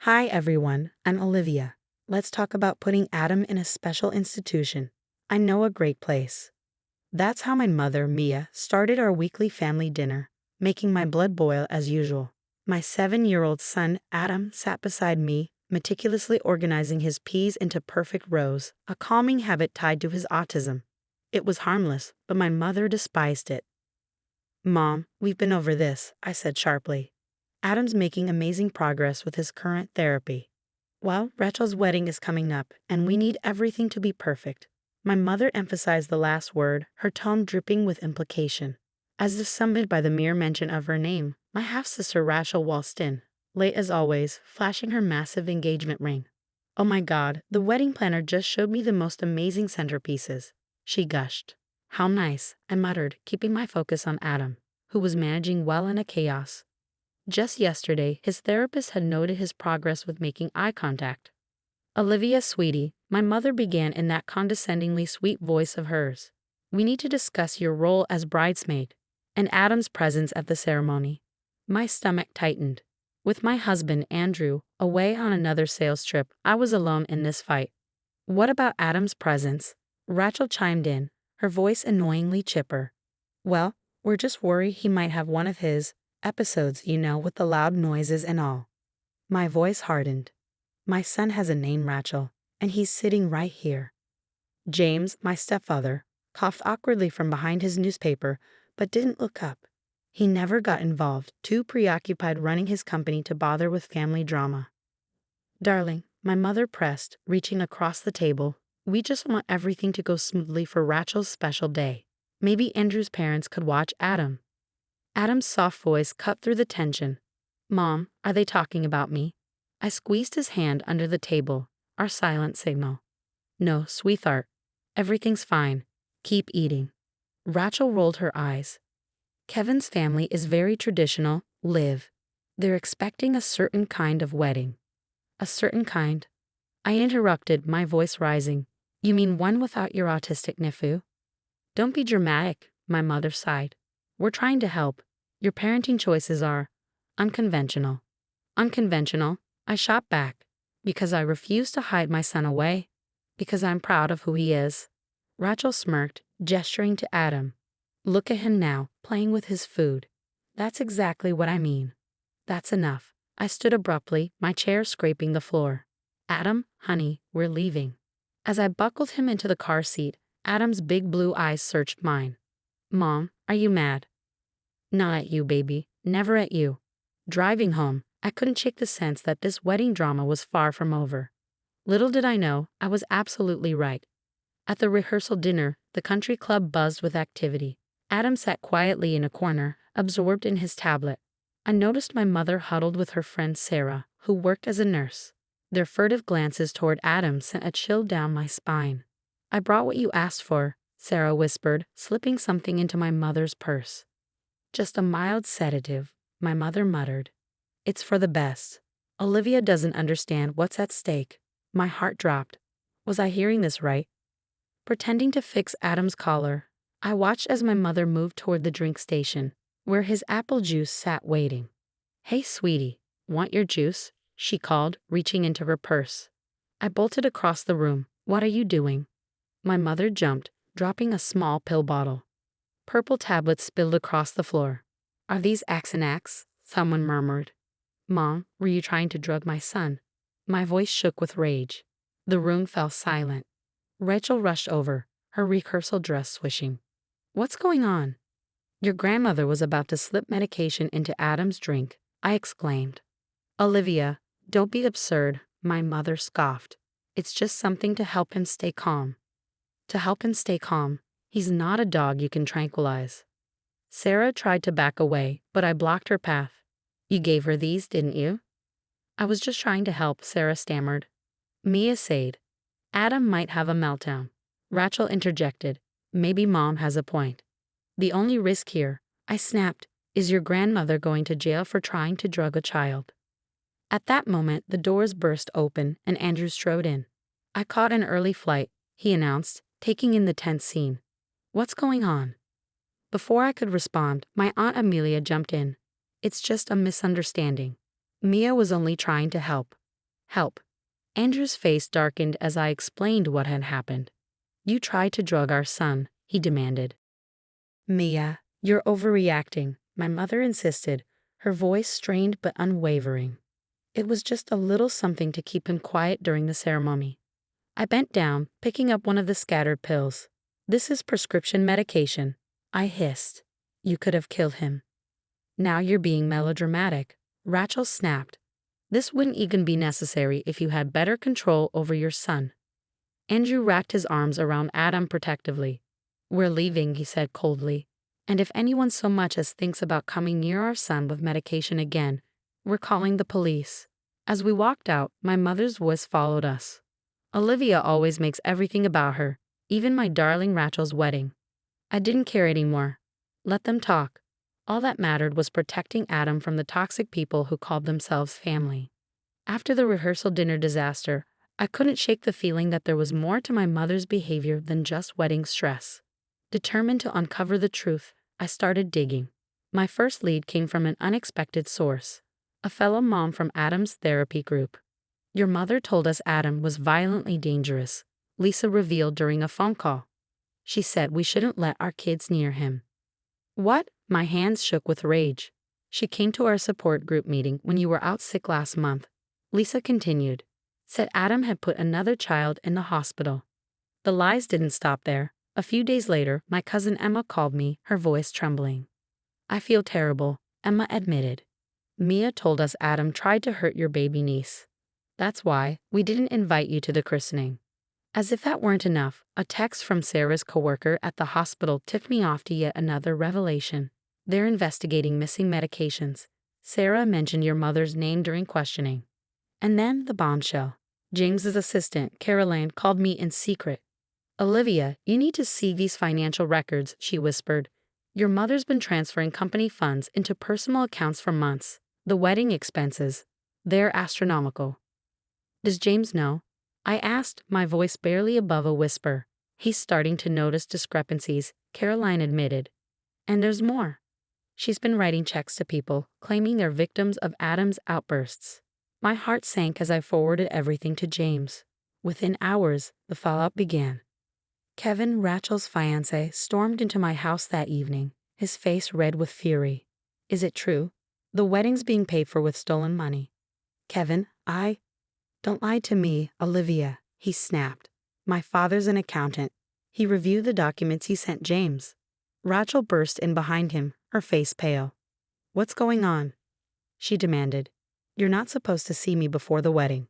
Hi everyone, I'm Olivia. Let's talk about putting Adam in a special institution. I know a great place. That's how my mother, Mia, started our weekly family dinner, making my blood boil as usual. My 7-year-old son, Adam, sat beside me, meticulously organizing his peas into perfect rows, a calming habit tied to his autism. It was harmless, but my mother despised it. Mom, we've been over this, I said sharply. Adam's making amazing progress with his current therapy. Well, Rachel's wedding is coming up, and we need everything to be perfect. My mother emphasized the last word, her tone dripping with implication. As if summoned by the mere mention of her name, my half-sister Rachel waltzed in, late as always, flashing her massive engagement ring. Oh my God, the wedding planner just showed me the most amazing centerpieces, she gushed. How nice, I muttered, keeping my focus on Adam, who was managing well in a chaos. Just yesterday, his therapist had noted his progress with making eye contact. Olivia, sweetie, my mother began in that condescendingly sweet voice of hers. We need to discuss your role as bridesmaid and Adam's presence at the ceremony. My stomach tightened. With my husband, Andrew, away on another sales trip, I was alone in this fight. What about Adam's presence? Rachel chimed in, her voice annoyingly chipper. Well, we're just worried he might have one of his episodes, with the loud noises and all. My voice hardened. My son has a name, Rachel, and he's sitting right here. James, my stepfather, coughed awkwardly from behind his newspaper, but didn't look up. He never got involved, too preoccupied running his company to bother with family drama. Darling, my mother pressed, reaching across the table, we just want everything to go smoothly for Rachel's special day. Maybe Andrew's parents could watch Adam. Adam's soft voice cut through the tension. Mom, are they talking about me? I squeezed his hand under the table, our silent signal. No, sweetheart. Everything's fine. Keep eating. Rachel rolled her eyes. Kevin's family is very traditional, Liv. They're expecting a certain kind of wedding. A certain kind? I interrupted, my voice rising. You mean one without your autistic nephew? Don't be dramatic, my mother sighed. We're trying to help. Your parenting choices are unconventional. Unconventional, I shot back, because I refuse to hide my son away, because I'm proud of who he is. Rachel smirked, gesturing to Adam. Look at him now, playing with his food. That's exactly what I mean. That's enough. I stood abruptly, my chair scraping the floor. Adam, honey, we're leaving. As I buckled him into the car seat, Adam's big blue eyes searched mine. Mom, are you mad? Not at you, baby. Never at you. Driving home, I couldn't shake the sense that this wedding drama was far from over. Little did I know, I was absolutely right. At the rehearsal dinner, the country club buzzed with activity. Adam sat quietly in a corner, absorbed in his tablet. I noticed my mother huddled with her friend Sarah, who worked as a nurse. Their furtive glances toward Adam sent a chill down my spine. I brought what you asked for, Sarah whispered, slipping something into my mother's purse. Just a mild sedative, my mother muttered. It's for the best. Olivia doesn't understand what's at stake. My heart dropped. Was I hearing this right? Pretending to fix Adam's collar, I watched as my mother moved toward the drink station, where his apple juice sat waiting. Hey, sweetie, want your juice? She called, reaching into her purse. I bolted across the room. What are you doing? My mother jumped, dropping a small pill bottle. Purple tablets spilled across the floor. Are these Axanax? Someone murmured. Mom, were you trying to drug my son? My voice shook with rage. The room fell silent. Rachel rushed over, her rehearsal dress swishing. What's going on? Your grandmother was about to slip medication into Adam's drink, I exclaimed. Olivia, don't be absurd, my mother scoffed. It's just something to help him stay calm. To help him stay calm. He's not a dog you can tranquilize. Sarah tried to back away, but I blocked her path. You gave her these, didn't you? I was just trying to help, Sarah stammered. Mia said. Adam might have a meltdown. Rachel interjected. Maybe Mom has a point. The only risk here, I snapped, is your grandmother going to jail for trying to drug a child. At that moment, the doors burst open and Andrew strode in. I caught an early flight, he announced, taking in the tense scene. What's going on? Before I could respond, my Aunt Amelia jumped in. It's just a misunderstanding. Mia was only trying to help. Help. Andrew's face darkened as I explained what had happened. You tried to drug our son, he demanded. Mia, you're overreacting, my mother insisted, her voice strained but unwavering. It was just a little something to keep him quiet during the ceremony. I bent down, picking up one of the scattered pills. This is prescription medication, I hissed. You could have killed him. Now you're being melodramatic, Rachel snapped. This wouldn't even be necessary if you had better control over your son. Andrew wrapped his arms around Adam protectively. We're leaving, he said coldly. And if anyone so much as thinks about coming near our son with medication again, we're calling the police. As we walked out, my mother's voice followed us. Olivia always makes everything about her, even my darling Rachel's wedding. I didn't care anymore. Let them talk. All that mattered was protecting Adam from the toxic people who called themselves family. After the rehearsal dinner disaster, I couldn't shake the feeling that there was more to my mother's behavior than just wedding stress. Determined to uncover the truth, I started digging. My first lead came from an unexpected source, a fellow mom from Adam's therapy group. Your mother told us Adam was violently dangerous, Lisa revealed during a phone call. She said we shouldn't let our kids near him. What? My hands shook with rage. She came to our support group meeting when you were out sick last month, Lisa continued. Said Adam had put another child in the hospital. The lies didn't stop there. A few days later, my cousin Emma called me, her voice trembling. I feel terrible, Emma admitted. Mia told us Adam tried to hurt your baby niece. That's why we didn't invite you to the christening. As if that weren't enough, a text from Sarah's coworker at the hospital tipped me off to yet another revelation. They're investigating missing medications. Sarah mentioned your mother's name during questioning. And then the bombshell. James's assistant, Caroline, called me in secret. Olivia, you need to see these financial records, she whispered. Your mother's been transferring company funds into personal accounts for months. The wedding expenses. They're astronomical. Does James know? I asked, my voice barely above a whisper. He's starting to notice discrepancies, Caroline admitted. And there's more. She's been writing checks to people, claiming they're victims of Adam's outbursts. My heart sank as I forwarded everything to James. Within hours, the fallout began. Kevin, Rachel's fiancé, stormed into my house that evening, his face red with fury. Is it true? The wedding's being paid for with stolen money. Kevin, Don't lie to me, Olivia, he snapped. My father's an accountant. He reviewed the documents he sent James. Rachel burst in behind him, her face pale. What's going on? She demanded. You're not supposed to see me before the wedding.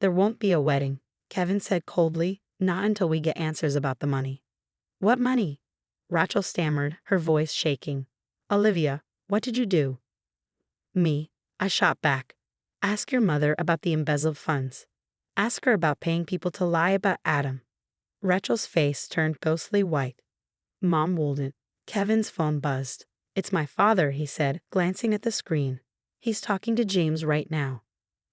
There won't be a wedding, Kevin said coldly, not until we get answers about the money. What money? Rachel stammered, her voice shaking. Olivia, what did you do? Me, I shot back. Ask your mother about the embezzled funds. Ask her about paying people to lie about Adam. Rachel's face turned ghostly white. Mom wouldn't. Kevin's phone buzzed. It's my father, he said, glancing at the screen. He's talking to James right now.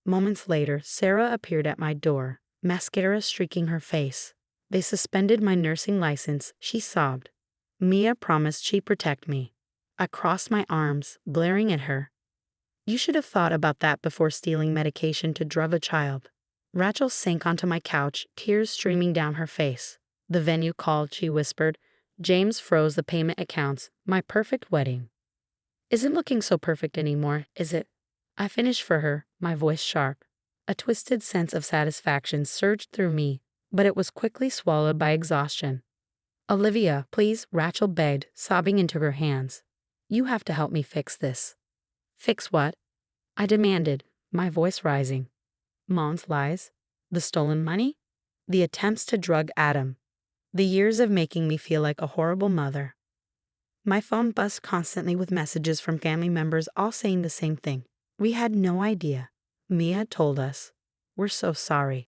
Moments later, Sarah appeared at my door, mascara streaking her face. They suspended my nursing license, she sobbed. Mia promised she'd protect me. I crossed my arms, glaring at her. You should have thought about that before stealing medication to drug a child. Rachel sank onto my couch, tears streaming down her face. The venue called, she whispered. James froze the payment accounts. My perfect wedding. Isn't looking so perfect anymore, is it? I finished for her, my voice sharp. A twisted sense of satisfaction surged through me, but it was quickly swallowed by exhaustion. Olivia, please, Rachel begged, sobbing into her hands. You have to help me fix this. Fix what? I demanded, my voice rising. Mom's lies? The stolen money? The attempts to drug Adam? The years of making me feel like a horrible mother. My phone buzzed constantly with messages from family members all saying the same thing. We had no idea. Mia told us. We're so sorry.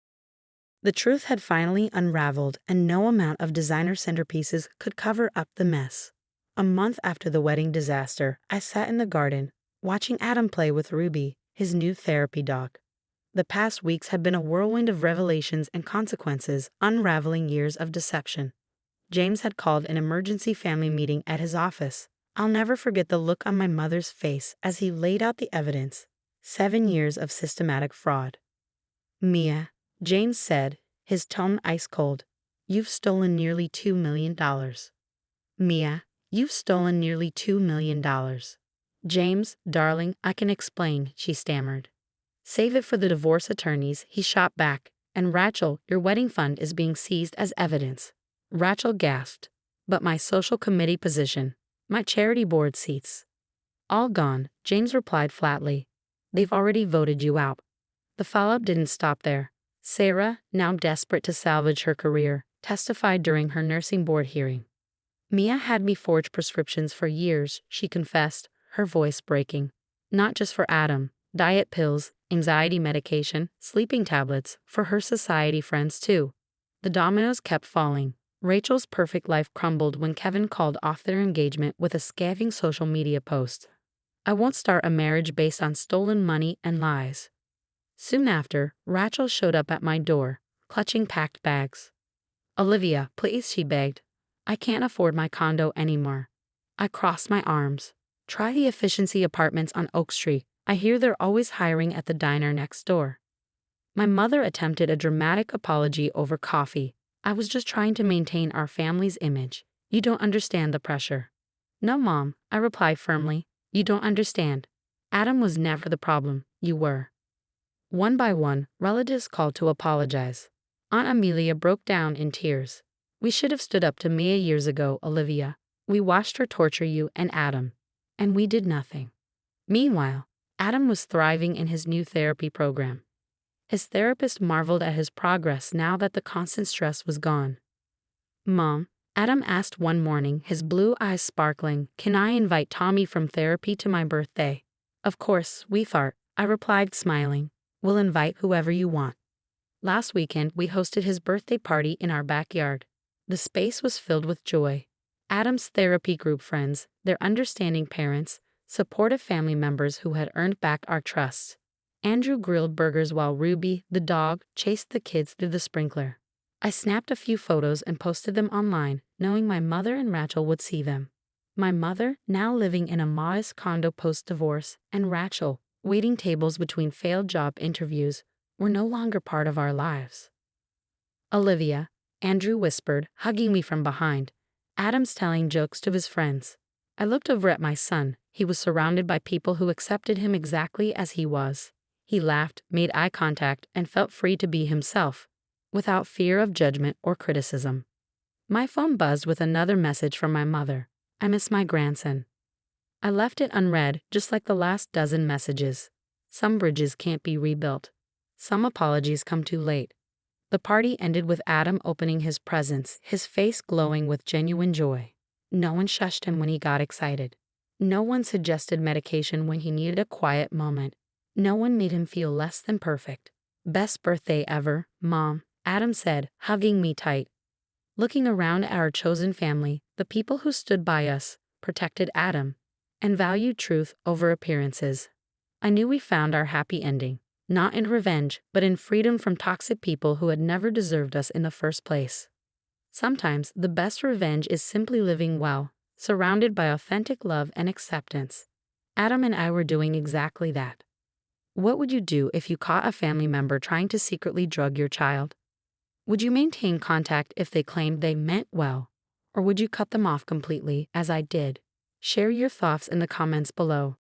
The truth had finally unraveled, and no amount of designer centerpieces could cover up the mess. A month after the wedding disaster, I sat in the garden, watching Adam play with Ruby, his new therapy dog. The past weeks had been a whirlwind of revelations and consequences, unraveling years of deception. James had called an emergency family meeting at his office. I'll never forget the look on my mother's face as he laid out the evidence. 7 years of systematic fraud. Mia, James said, his tone ice cold. You've stolen nearly $2 million. Mia, you've stolen nearly $2 million. James, darling, I can explain, she stammered. Save it for the divorce attorneys, he shot back. And Rachel, your wedding fund is being seized as evidence. Rachel gasped. But my social committee position, my charity board seats. All gone, James replied flatly. They've already voted you out. The follow-up didn't stop there. Sarah, now desperate to salvage her career, testified during her nursing board hearing. Mia had me forge prescriptions for years, she confessed, her voice breaking. Not just for Adam, diet pills, anxiety medication, sleeping tablets, for her society friends too. The dominoes kept falling. Rachel's perfect life crumbled when Kevin called off their engagement with a scathing social media post. I won't start a marriage based on stolen money and lies. Soon after, Rachel showed up at my door, clutching packed bags. Olivia, please, she begged. I can't afford my condo anymore. I crossed my arms. Try the efficiency apartments on Oak Street. I hear they're always hiring at the diner next door. My mother attempted a dramatic apology over coffee. I was just trying to maintain our family's image. You don't understand the pressure. No, Mom, I replied firmly. You don't understand. Adam was never the problem. You were. One by one, relatives called to apologize. Aunt Amelia broke down in tears. We should have stood up to Mia years ago, Olivia. We watched her torture you and Adam. And we did nothing. Meanwhile, Adam was thriving in his new therapy program. His therapist marveled at his progress now that the constant stress was gone. Mom, Adam asked one morning, his blue eyes sparkling, can I invite Tommy from therapy to my birthday? Of course, sweetheart, I replied smiling. We'll invite whoever you want. Last weekend, we hosted his birthday party in our backyard. The space was filled with joy. Adam's therapy group friends, their understanding parents, supportive family members who had earned back our trust. Andrew grilled burgers while Ruby, the dog, chased the kids through the sprinkler. I snapped a few photos and posted them online, knowing my mother and Rachel would see them. My mother, now living in a modest condo post-divorce, and Rachel, waiting tables between failed job interviews, were no longer part of our lives. Olivia, Andrew whispered, hugging me from behind. Adam's telling jokes to his friends. I looked over at my son. He was surrounded by people who accepted him exactly as he was. He laughed, made eye contact, and felt free to be himself, without fear of judgment or criticism. My phone buzzed with another message from my mother. I miss my grandson. I left it unread, just like the last dozen messages. Some bridges can't be rebuilt. Some apologies come too late. The party ended with Adam opening his presents, his face glowing with genuine joy. No one shushed him when he got excited. No one suggested medication when he needed a quiet moment. No one made him feel less than perfect. Best birthday ever, Mom, Adam said, hugging me tight. Looking around at our chosen family, the people who stood by us, protected Adam, and valued truth over appearances. I knew we found our happy ending, not in revenge, but in freedom from toxic people who had never deserved us in the first place. Sometimes the best revenge is simply living well, surrounded by authentic love and acceptance. Adam and I were doing exactly that. What would you do if you caught a family member trying to secretly drug your child? Would you maintain contact if they claimed they meant well? Or would you cut them off completely, as I did? Share your thoughts in the comments below.